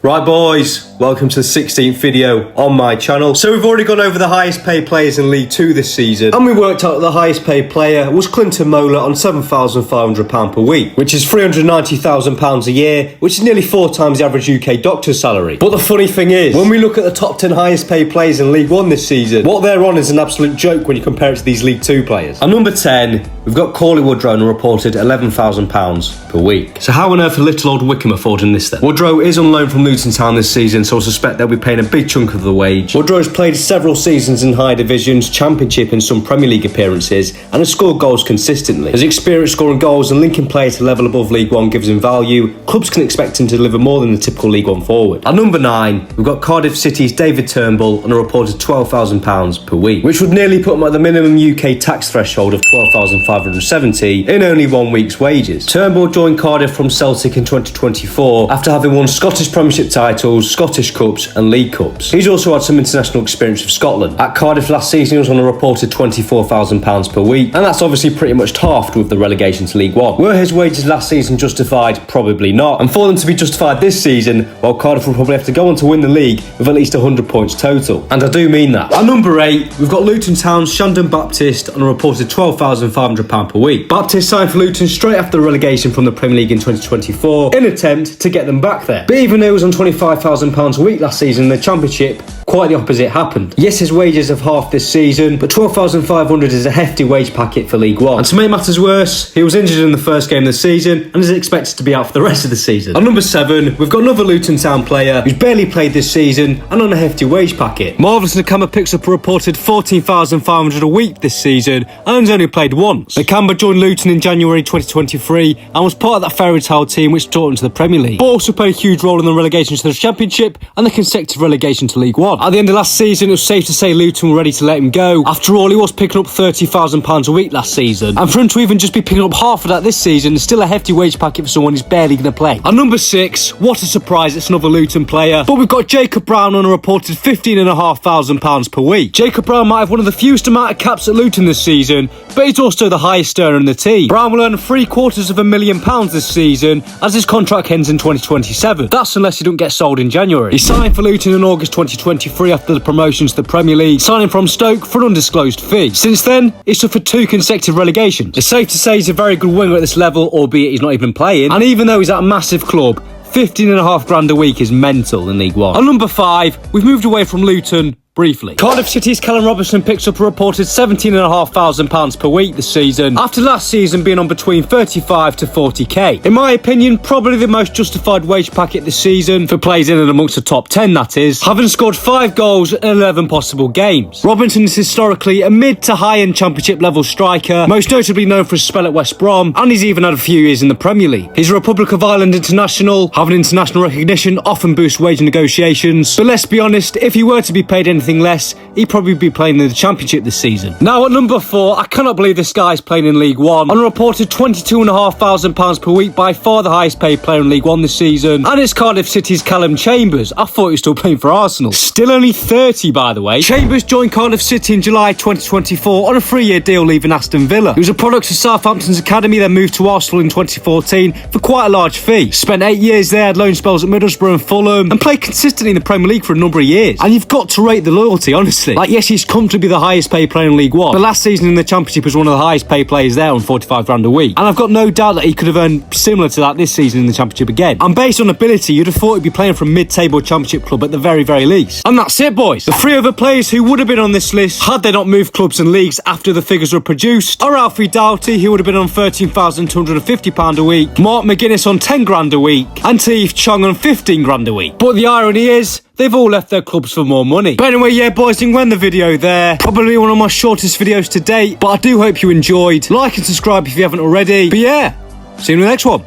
Right boys, welcome to the 16th video on my channel. So we've already gone over the highest paid players in League 2 this season, and we worked out that the highest paid player was Clinton Mola on £7,500 per week, which is £390,000 a year, which is nearly 4 times the average UK doctor's salary. But the funny thing is, when we look at the top 10 highest paid players in League 1 this season, what they're on is an absolute joke when you compare it to these League 2 players. At number 10, we've got Cauley Woodrow and reported £11,000 per week. So how on earth are little old Wickham affording this then? Woodrow is on loan from Luton Town this season, so I suspect they'll be paying a big chunk of the wage. Woodrow's played several seasons in higher divisions, Championship and some Premier League appearances, and has scored goals consistently. His experience scoring goals and linking players to level above League 1 gives him value. Clubs can expect him to deliver more than the typical League 1 forward. At number 9, we've got Cardiff City's David Turnbull on a reported £12,000 per week, which would nearly put him at the minimum UK tax threshold of £12,570 in only 1 week's wages. Turnbull joined Cardiff from Celtic in 2024 after having won Scottish Premiership titles, Scottish Cups and League Cups. He's also had some international experience with Scotland. At Cardiff last season he was on a reported £24,000 per week, and that's obviously pretty much halved with the relegation to League 1. Were his wages last season justified? Probably not. And for them to be justified this season, well, Cardiff will probably have to go on to win the league with at least 100 points total. And I do mean that. At number 8, we've got Luton Town's Shandon Baptiste on a reported £12,500 per week. Baptiste signed for Luton straight after the relegation from the Premier League in 2024 in an attempt to get them back there. But even though he was on £25,000 a week last season in the Championship, quite the opposite happened. Yes, his wages have halved this season, but £12,500 is a hefty wage packet for League 1. And to make matters worse, he was injured in the first game of the season and is expected to be out for the rest of the season. At number 7, we've got another Luton Town player who's barely played this season and on a hefty wage packet. Marvellous Nakamba picks up a reported £14,500 a week this season and has only played once. Nakamba joined Luton in January 2023 and was part of that fairy tale team which taught him to the Premier League, but also played a huge role in the relegation to the Championship and the consecutive relegation to League 1. At the end of last season, it was safe to say Luton were ready to let him go. After all, he was picking up £30,000 a week last season, and for him to even just be picking up half of that this season is still a hefty wage packet for someone who's barely going to play. At number 6, what a surprise, it's another Luton player, but we've got Jacob Brown on a reported £15,500 per week. Jacob Brown might have one of the fewest amount of caps at Luton this season, but he's also the highest earner in the team. Brown will earn £750,000 this season as his contract ends in 2027. That's unless he don't get sold in January. He signed for Luton in August 2023 after the promotion to the Premier League, signing from Stoke for an undisclosed fee. Since then, he's suffered 2 consecutive relegations. It's safe to say he's a very good winger at this level, albeit he's not even playing. And even though he's at a massive club, £15,500 a week is mental in League 1. At number 5, we've moved away from Luton briefly. Cardiff City's Callum Robertson picks up a reported £17,500 per week this season, after last season being on between 35 to 40k. In my opinion, probably the most justified wage packet this season for players in and amongst the top 10, that is, having scored 5 goals in 11 possible games. Robinson is historically a mid to high-end Championship level striker, most notably known for his spell at West Brom, and he's even had a few years in the Premier League. He's a Republic of Ireland international. Having international recognition often boosts wage negotiations, but let's be honest, if he were to be paid anything less, he'd probably be playing in the Championship this season. Now at number 4, I cannot believe this guy's playing in League 1 on a reported £22,500 per week, by far the highest paid player in League 1 this season, and it's Cardiff City's Callum Chambers. I thought he was still playing for Arsenal. Still only 30, by the way. Chambers joined Cardiff City in July 2024 on a 3-year deal leaving Aston Villa. He was a product of Southampton's academy, then moved to Arsenal in 2014 for quite a large fee. Spent 8 years there, had loan spells at Middlesbrough and Fulham, and played consistently in the Premier League for a number of years. And you've got to rate the loyalty, honestly. Like, yes, he's comfortably the highest paid player in League 1, but last season in the Championship was one of the highest paid players there on £45,000 a week. And I've got no doubt that he could have earned similar to that this season in the Championship again. And based on ability, you'd have thought he'd be playing for a mid-table Championship club at the very, very least. And that's it, boys. The 3 other players who would have been on this list had they not moved clubs and leagues after the figures were produced are Alfie Doughty, who would have been on £13,250 a week, Mark McGuinness on £10,000 a week, and Teef Chong on £15,000 a week. But the irony is, they've all left their clubs for more money. But anyway, yeah, boys, I'm going to end the video there. Probably one of my shortest videos to date, but I do hope you enjoyed. Like and subscribe if you haven't already. But yeah, see you in the next one.